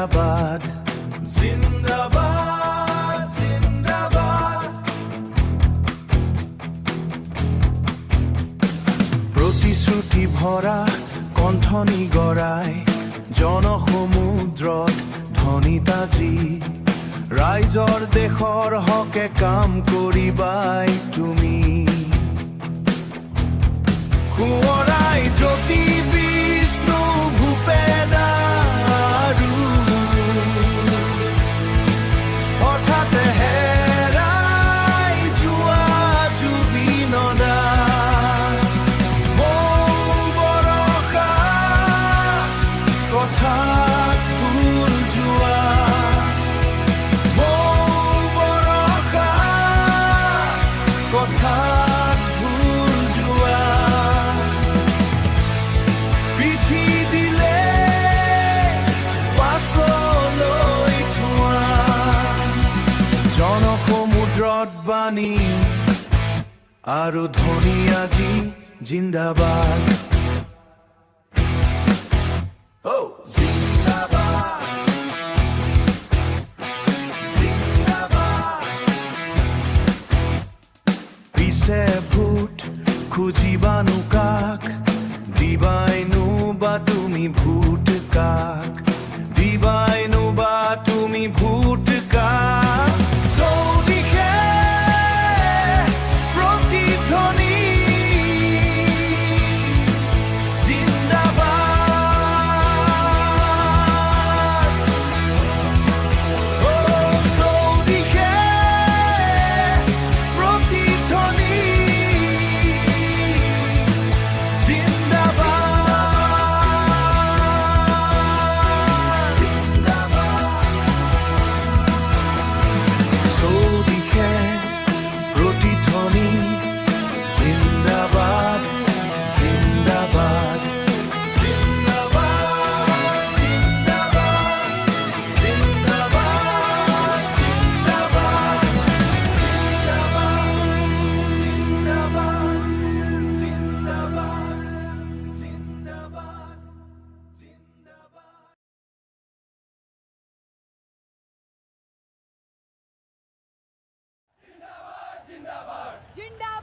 জিন্দাবাদ জিন্দাবাদ জিন্দাবাদ প্ৰতিশ্ৰুতি ভৰা কণ্ঠনি গৰাই জনসমুদ্ৰত ধ্বনিতাজি ৰাইজৰ দেশৰ হকে কাম কৰিবাই তুমি সোঁৱৰাই জ্যোতি বিষ্ণু ভূপেন আৰু হঠাতে হেৰাই যোৱা জুবিন দা মৌ বৰষা কথা ভুল যোৱা মৌ বৰষা কথা ভুল যোৱা পিঠি দিলে পাছলৈ থোৱা জনসমুদ্ৰত বাণী আৰু ধ্বনি আজি জিন্দাবাদ জিন্দাবাদ জিন্দাবাদ পিছে ভোট খুজিবানো কাক দিবাইনো বা তুমি ভোট কাক দিবাইনো বা তুমি ভোট কাক চৌদিশে প্ৰতিধ্বনি জিন্দাবাদ চৌদিশে প্ৰতিধ্বনি জিন্দাবাদ জিন্দাবাদ জিন্দাবাদ জিন্দাবাদ জিন্দাবাদ জিন্দাবাদ জিন্দাবাদ জিন্দাবাদ জিন্দাবাদ জিন্দাবাদ